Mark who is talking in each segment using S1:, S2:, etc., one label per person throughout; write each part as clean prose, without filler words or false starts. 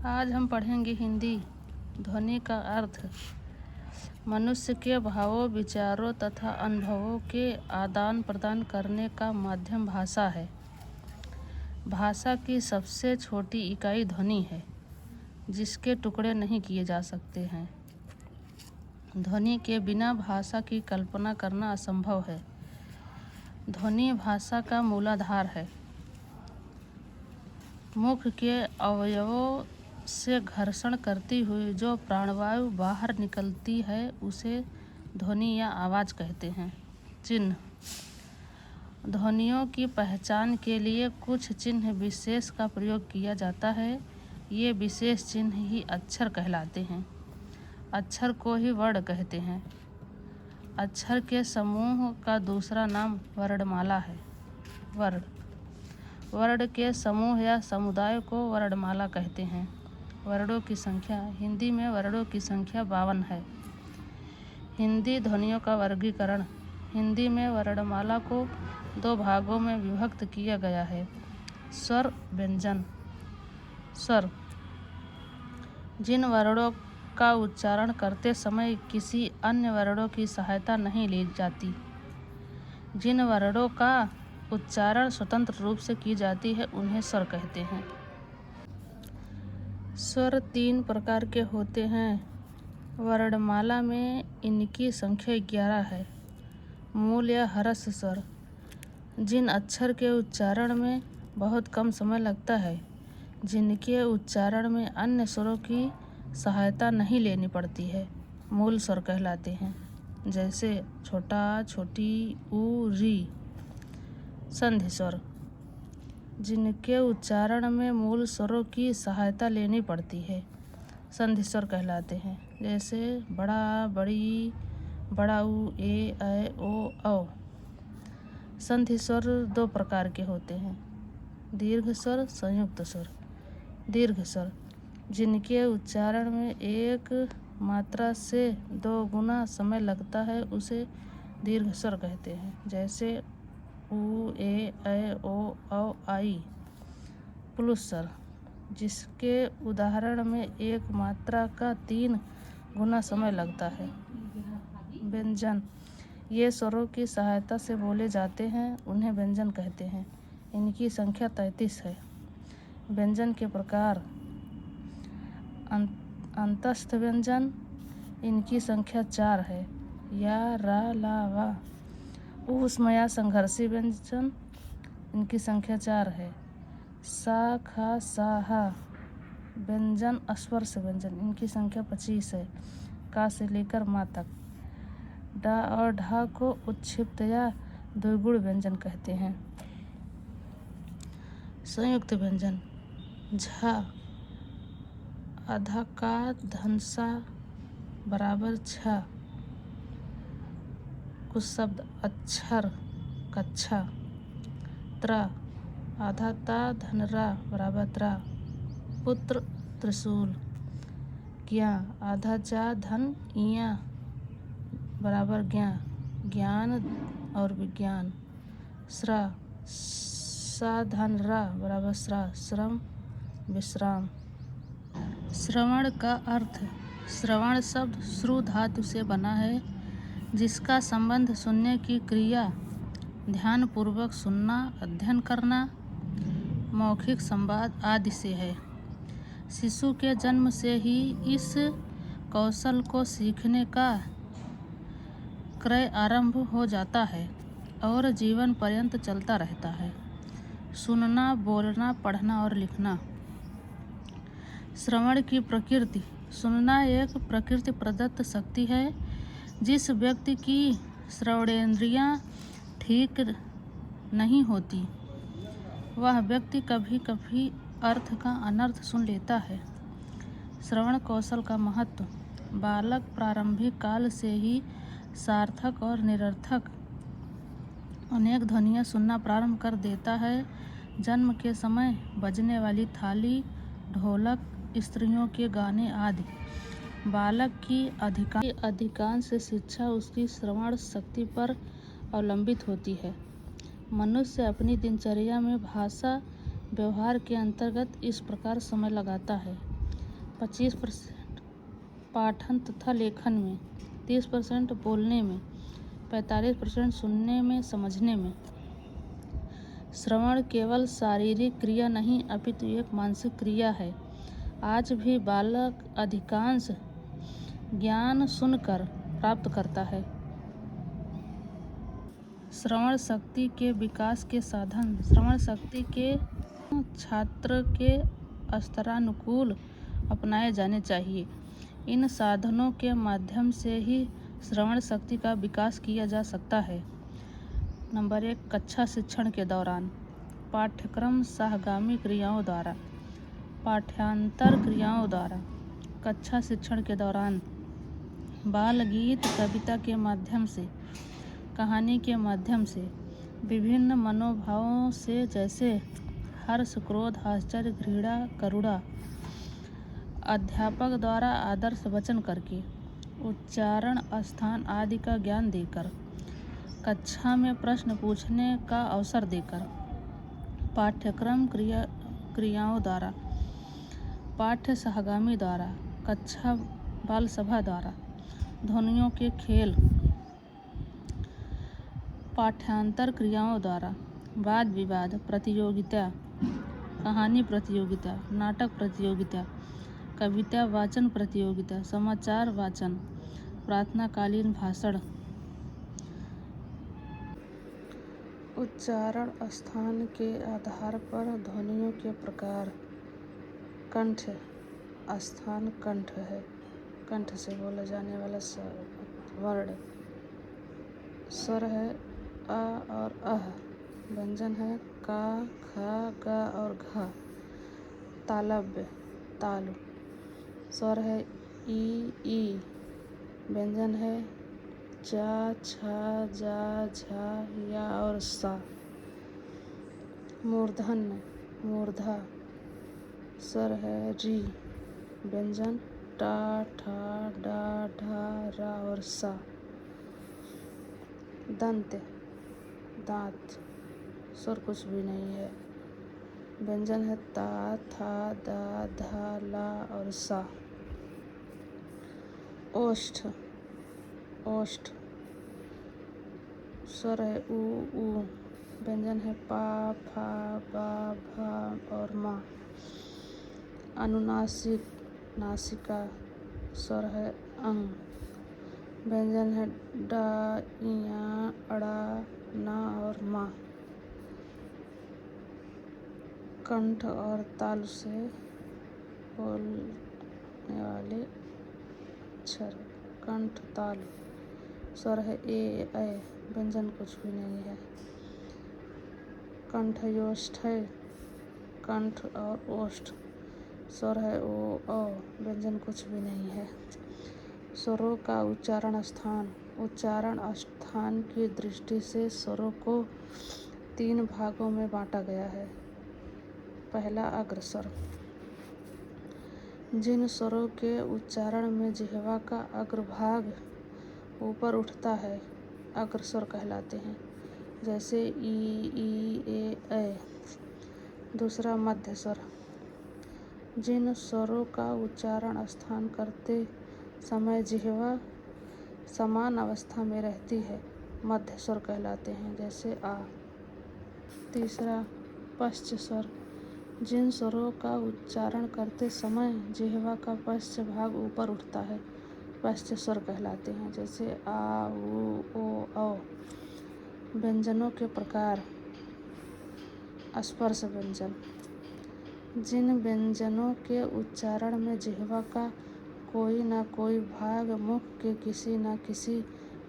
S1: आज हम पढ़ेंगे हिंदी। ध्वनि का अर्थ मनुष्य के भावों, विचारों तथा अनुभवों के आदान प्रदान करने का माध्यम भाषा है। भाषा की सबसे छोटी इकाई ध्वनि है, जिसके टुकड़े नहीं किए जा सकते हैं। ध्वनि के बिना भाषा की कल्पना करना असंभव है। ध्वनि भाषा का मूलाधार है। मुख के अवयवों से घर्षण करती हुई जो प्राणवायु बाहर निकलती है उसे ध्वनि या आवाज़ कहते हैं। चिन्ह। ध्वनियों की पहचान के लिए कुछ चिन्ह विशेष का प्रयोग किया जाता है। ये विशेष चिन्ह ही अक्षर कहलाते हैं। अक्षर को ही वर्ण कहते हैं। अक्षर के समूह का दूसरा नाम वर्णमाला है। वर्ण के समूह या समुदाय को वर्णमाला कहते हैं। वर्णों की संख्या। हिंदी में वर्णों की संख्या 52 है। हिंदी ध्वनियों का वर्गीकरण। हिंदी में वर्णमाला को 2 भागों में विभक्त किया गया है। स्वर, व्यंजन। स्वर जिन वर्णों का उच्चारण करते समय किसी अन्य वर्णों की सहायता नहीं ली जाती। जिन वर्णों का उच्चारण स्वतंत्र रूप से की जाती है उन्हें स्वर कहते हैं। स्वर 3 प्रकार के होते हैं। वर्णमाला में इनकी संख्या 11 है। मूल या ह्रस्व स्वर, जिन अक्षर के उच्चारण में बहुत कम समय लगता है, जिनके उच्चारण में अन्य स्वरों की सहायता नहीं लेनी पड़ती है, मूल स्वर कहलाते हैं। जैसे छोटा, छोटी, ऊ, री। संधि स्वर, जिनके उच्चारण में मूल स्वरों की सहायता लेनी पड़ती है, संधि स्वर कहलाते हैं। जैसे बड़ा, बड़ी, बड़ाऊ, ए, ऐ, ओ, औ। संधि स्वर 2 प्रकार के होते हैं। दीर्घ स्वर, संयुक्त स्वर। दीर्घ स्वर, जिनके उच्चारण में एक मात्रा से 2 गुना समय लगता है, उसे दीर्घ स्वर कहते हैं। जैसे ऊ, ए, ऐ, ओ, औ, आई। प्लुत स्वर, जिसके उच्चारण में एक मात्रा का 3 गुना समय लगता है। व्यंजन, ये स्वरों की सहायता से बोले जाते हैं, उन्हें व्यंजन कहते हैं। इनकी संख्या 33 है। व्यंजन के प्रकार। अंतस्थ व्यंजन, इनकी संख्या 4 है। या, रा, ला, वा। ऊष्म या संघर्षी व्यंजन, इनकी संख्या 4 है। सा, खा, सा, हा। व्यंजन स्पर्श व्यंजन, इनकी संख्या 25 है। का से लेकर मा तक। डा और ढा को उत्क्षिप्त या द्विगुण व्यंजन कहते हैं। संयुक्त व्यंजन। झ, आधा का धनसा बराबर छ। कुछ शब्द अक्षर, कक्षा। त्र, आधा ता धनरा बराबर त्रा। पुत्र, त्रिशूल। ज्ञा, आधा जा धन इया बराबर ज्ञा, ज्ञान और विज्ञान। श्रा, सा धन रा बराबर श्रा, श्रम, विश्राम। श्रवण का अर्थ। श्रवण शब्द श्रु धातु से बना है, जिसका संबंध सुनने की क्रिया, ध्यानपूर्वक सुनना, अध्ययन करना, मौखिक संवाद आदि से है। शिशु के जन्म से ही इस कौशल को सीखने का क्रम आरंभ हो जाता है और जीवन पर्यंत चलता रहता है। सुनना, बोलना, पढ़ना और लिखना। श्रवण की प्रकृति। सुनना एक प्रकृति प्रदत्त शक्ति है। जिस व्यक्ति की श्रवणेंद्रियां ठीक नहीं होती, वह व्यक्ति कभी कभी अर्थ का अनर्थ सुन लेता है। श्रवण कौशल का महत्व। बालक प्रारंभिक काल से ही सार्थक और निरर्थक अनेक ध्वनियाँ सुनना प्रारंभ कर देता है। जन्म के समय बजने वाली थाली, ढोलक, स्त्रियों के गाने आदि। बालक की अधिकांश शिक्षा उसकी श्रवण शक्ति पर अवलंबित होती है। मनुष्य अपनी दिनचर्या में भाषा व्यवहार के अंतर्गत इस प्रकार समय लगाता है। 25% पाठन तथा लेखन में, 30% बोलने में, 45% सुनने में समझने में। श्रवण केवल शारीरिक क्रिया नहीं अपितु एक मानसिक क्रिया है। आज भी बालक अधिकांश ज्ञान सुनकर प्राप्त करता है। श्रवण शक्ति के विकास के साधन श्रवण शक्ति के छात्र के स्तरानुकूल अपनाए जाने चाहिए। इन साधनों के माध्यम से ही श्रवण शक्ति का विकास किया जा सकता है। नंबर 1, कक्षा शिक्षण के दौरान पाठ्यक्रम सहगामी क्रियाओं द्वारा, पाठ्यांतर क्रियाओं द्वारा। कक्षा शिक्षण के दौरान बाल गीत, कविता के माध्यम से, कहानी के माध्यम से, विभिन्न मनोभावों से जैसे हर्ष, क्रोध, आश्चर्य, घृणा, करुणा, अध्यापक द्वारा आदर्श वचन करके, उच्चारण, स्थान आदि का ज्ञान देकर, कक्षा में प्रश्न पूछने का अवसर देकर, पाठ्यक्रम क्रियाओं द्वारा, पाठ्य सहगामी द्वारा, कक्षा बाल सभा द्वारा, ध्वनियों के खेल, पाठ्यांतर क्रियाओं द्वारा, वाद विवाद प्रतियोगिता, कहानी प्रतियोगिता, नाटक प्रतियोगिता, कविता वाचन प्रतियोगिता, समाचार वाचन, प्रार्थनाकालीन भाषण। उच्चारण स्थान के आधार पर ध्वनियों के प्रकार। कंठ स्थान कंठ है, कंठ से बोला जाने वाला वर्ण। स्वर है अ और अह। व्यंजन है का, ख, ग और घ। तालव्य तालु। स्वर है ई। व्यंजन है जा, छ, जा, झा, या और सा। मूर्धन्य मूर्धा। स्वर है री। व्यंजन टा, ठा, डा, ढा, रा और सा। दंत दांत। स्वर कुछ भी नहीं है। व्यंजन है ता, था, दा, धा, ला और सा। ओष्ठ ओष्ठ। स्वर है ऊ। व्यंजन है पा, फा, बा, भा और मा। अनुनासिक नासिका। स्वर है अंग। व्यंजन है डा, इया, अड़ा, ना और मा। कंठ और तालु से बोलने वाले अक्षर। कंठ तालु। स्वर है ए, ऐ। व्यंजन कुछ भी नहीं है। कंठयोष्ठ है, कंठ और ओष्ठ। स्वर है ओ, औ। व्यंजन कुछ भी नहीं है। स्वरों का उच्चारण स्थान। उच्चारण स्थान की दृष्टि से स्वरों को 3 भागों में बांटा गया है। पहला, अग्रस्वर। जिन स्वरों के उच्चारण में जिह्वा का अग्रभाग ऊपर उठता है अग्रस्वर कहलाते हैं, जैसे ई, ए, ऐ। दूसरा, मध्य स्वर। जिन स्वरों का उच्चारण स्थान करते समय जिह्वा समान अवस्था में रहती है मध्य स्वर कहलाते हैं, जैसे आ। तीसरा, पश्च स्वर। जिन स्वरों का उच्चारण करते समय जिह्वा का पश्च भाग ऊपर उठता है पश्च स्वर कहलाते हैं, जैसे आ, ऊ, ओ, औ। व्यंजनों के प्रकार। स्पर्श व्यंजन। जिन व्यंजनों के उच्चारण में जिह्वा का कोई न कोई भाग मुख के किसी न किसी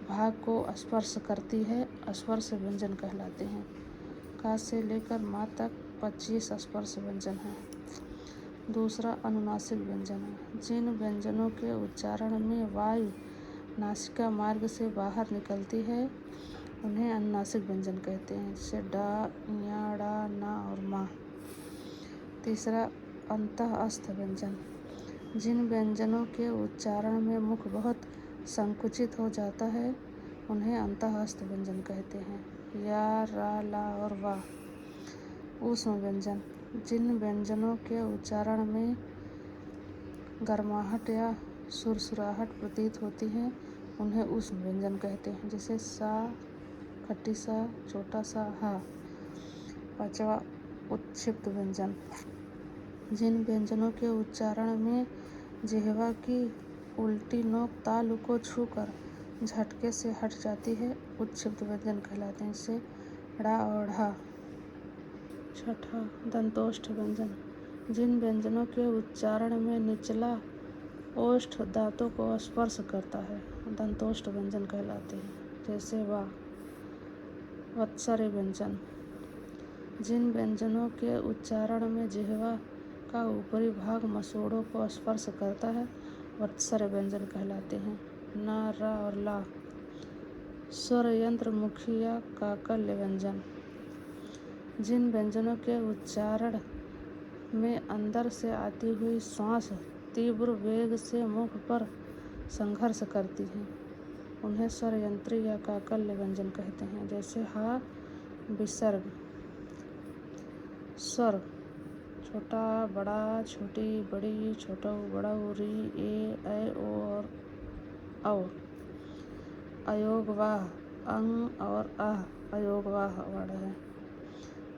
S1: भाग को स्पर्श करती है स्पर्श व्यंजन कहलाते हैं। का से लेकर मा तक 25 स्पर्श व्यंजन हैं। दूसरा, अनुनासिक व्यंजन है। जिन व्यंजनों के उच्चारण में वायु नासिका मार्ग से बाहर निकलती है उन्हें अनुनासिक व्यंजन कहते हैं, जैसे डा, या, डा, ना और मा। तीसरा, अंतःस्थ व्यंजन। जिन व्यंजनों के उच्चारण में मुख बहुत संकुचित हो जाता है उन्हें अंतःस्थ व्यंजन कहते हैं, या, रा, ला और वा। ऊष्म व्यंजन। जिन व्यंजनों के उच्चारण में गर्माहट या सुरसुराहट प्रतीत होती है उन्हें उष्ण व्यंजन कहते हैं। जैसे सा, खट्टी सा, छोटा सा, हा। पांचवा, उत्क्षिप्त व्यंजन। जिन व्यंजनों के उच्चारण में जिह्वा की उल्टी नोक तालु को छूकर झटके से हट जाती है, उत्क्षिप्त व्यंजन कहलाते हैं। जैसे ड़ा और ढा। छठा, दंतोष्ठ व्यंजन। जिन व्यंजनों के उच्चारण में निचला ओष्ठ दांतों को स्पर्श करता है, दंतोष्ठ व्यंजन कहलाते हैं। जैसे वा। वत्सर्य व्यंजन। जिन व्यंजनों के उच्चारण में जिह्वा का ऊपरी भाग मसूड़ों को स्पर्श करता है, वत्सर्य व्यंजन कहलाते हैं। ना, रा और ला। स्वर यंत्र मुखी या काकल्य व्यंजन। जिन व्यंजनों के उच्चारण में अंदर से आती हुई श्वास तीव्र वेग से मुख पर संघर्ष करती है, उन्हें स्वर यंत्री या काकल्य व्यंजन कहते हैं। जैसे हा, विसर्ग। स्वर छोटा, बड़ा, छोटी, बड़ी, छोटू, बड़ऊ, री, ए, ऐ, ओ और औ। अयोगवाह, अंग और आह अयोगवाह वर्ण है।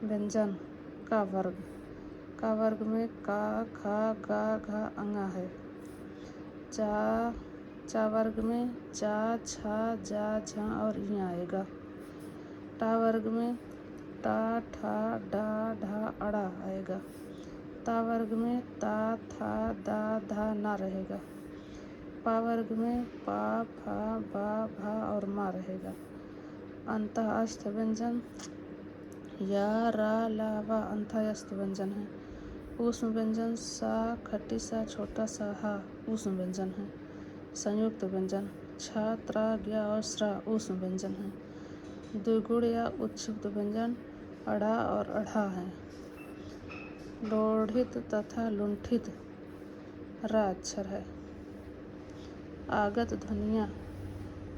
S1: व्यंजन का वर्ग। का वर्ग में का, खा, गा, घा, अंगा है। चा वर्ग में चा, छा, जा, झा और ई आएगा। टा वर्ग में टा, ठा, डा, ढा, अड़ा आएगा। ता वर्ग में ता, था, दा, धा, ना रहेगा। पा वर्ग में पा, फा, बा, भा और मा रहेगा। अंतःस्थ व्यंजन या, रा, ला, वा अंतःस्थ व्यंजन है। ऊष्म व्यंजन सा, खट्टी सा, छोटा सा, हा ऊष्म व्यंजन है। संयुक्त व्यंजन छा, त्रा, ज्ञा और स्रा ऊष्म व्यंजन है। द्विगुण या उत्क्षिप्त व्यंजन अढ़ा और अढ़ा है। लोढ़ित तथा लुंठित रा अक्षर है। आगत ध्वनियाँ।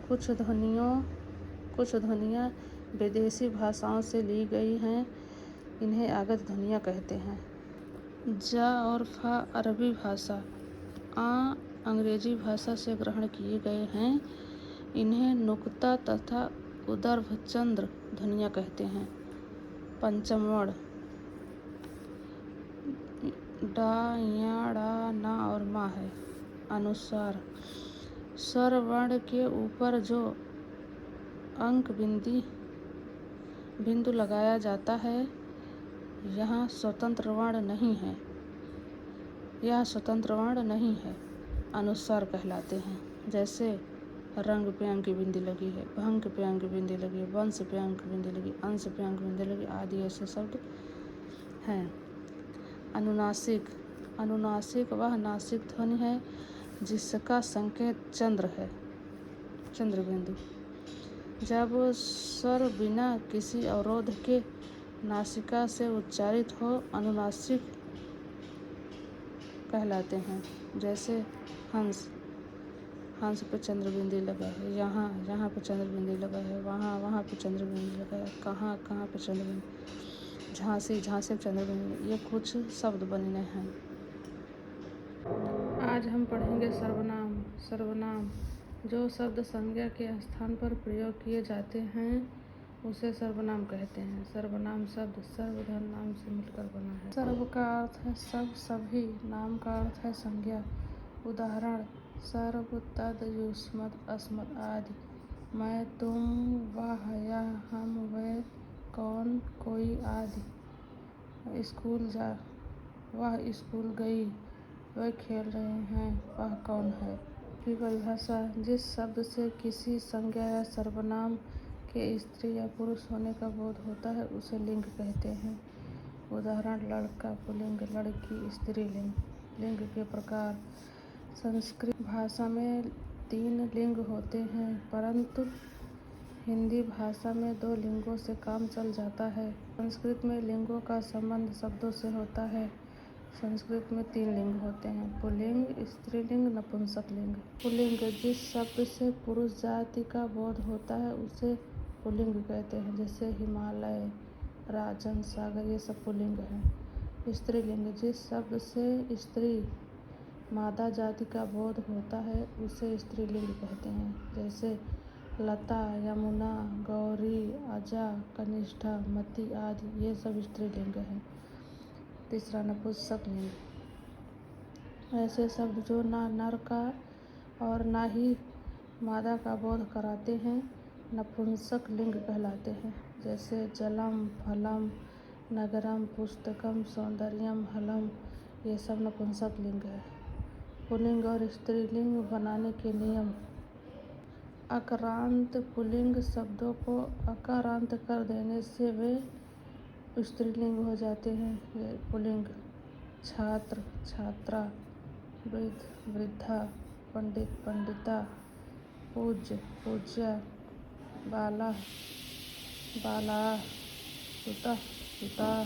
S1: कुछ ध्वनियाँ विदेशी भाषाओं से ली गई हैं, इन्हें आगत ध्वनियाँ कहते हैं। जा और फा अरबी भाषा, आ अंग्रेजी भाषा से ग्रहण किए गए हैं, इन्हें नुक्ता तथा उदर्भचंद्र ध्वनियाँ कहते हैं। पंचम वर्ण डा, या, डा, ना और मा है। अनुस्वार स्वर वर्ण के ऊपर जो अंक बिंदु लगाया जाता है, यहाँ स्वतंत्र वर्ण नहीं है, अनुस्वार कहलाते हैं। जैसे रंग पे अंक की बिंदी लगी है, भंग पे अंक की बिंदी लगी है, वंश पे अंक की बिंदी लगी, अंश पे अंक की बिंदी लगी आदि ऐसे शब्द हैं। अनुनासिक वह नासिक ध्वनि है जिसका संकेत चंद्र है, चंद्र बिंदु। जब स्वर बिना किसी अवरोध के नासिका से उच्चारित हो, अनुनासिक कहलाते हैं। जैसे हंस पे चंद्र बिंदी लगा है, यहाँ पे चंद्र बिंदी लगा है, वहाँ पे चंद्र बिंदी लगा है, कहाँ पे चंद्र बिंदी, झांसी पे चंद्र बिंदी। ये कुछ शब्द बने हैं। आज हम पढ़ेंगे सर्वनाम। जो शब्द संज्ञा के स्थान पर प्रयोग किए जाते हैं उसे सर्वनाम कहते हैं। सर्वनाम शब्द सर्वधातु नाम से मिलकर बना है। सर्व का अर्थ है सब, सभी। नाम का अर्थ है संज्ञा। उदाहरण सर्व, तद, युष्मत्, अस्मत् आदि। मैं, तुम, वह, यह, हम, वे, कौन, कोई आदि। स्कूल जा, वह स्कूल गई, वे खेल रहे हैं, वह कौन है। की परिभाषा जिस शब्द से किसी संज्ञा या सर्वनाम के स्त्री या पुरुष होने का बोध होता है उसे लिंग कहते हैं। उदाहरण लड़का पुल्लिंग, लड़की स्त्रीलिंग। लिंग के प्रकार संस्कृत भाषा में 3 लिंग होते हैं, परंतु हिंदी भाषा में 2 लिंगों से काम चल जाता है। संस्कृत में लिंगों का संबंध शब्दों से होता है। संस्कृत में 3 लिंग होते हैं, पुल्लिंग, स्त्रीलिंग, नपुंसक लिंग। पुल्लिंग जिस शब्द से पुरुष जाति का बोध होता है उसे पुल्लिंग कहते हैं। जैसे हिमालय, राजन, सागर ये सब पुल्लिंग हैं। स्त्रीलिंग जिस शब्द से स्त्री मादा जाति का बोध होता है उसे स्त्रीलिंग कहते हैं। जैसे लता, यमुना, गौरी, अजा, कनिष्ठा, मति आदि ये सब स्त्रीलिंग हैं। तीसरा नपुंसक लिंग, ऐसे शब्द जो ना नर का और ना ही मादा का बोध कराते हैं नपुंसक लिंग कहलाते हैं। जैसे जलम, फलम, नगरम, पुस्तकम, सौंदर्यम, हलम, ये सब नपुंसक लिंग है। पुल्लिंग और स्त्रीलिंग बनाने के नियम। अकारांत पुल्लिंग शब्दों को अकारांत कर देने से वे स्त्रीलिंग हो जाते हैं। पुल्लिंग छात्र, छात्रा, वृद्ध, वृद्धा, पंडित, पंडिता, पूज्य, पूज्या, बाला, बाला, सुता, सुता।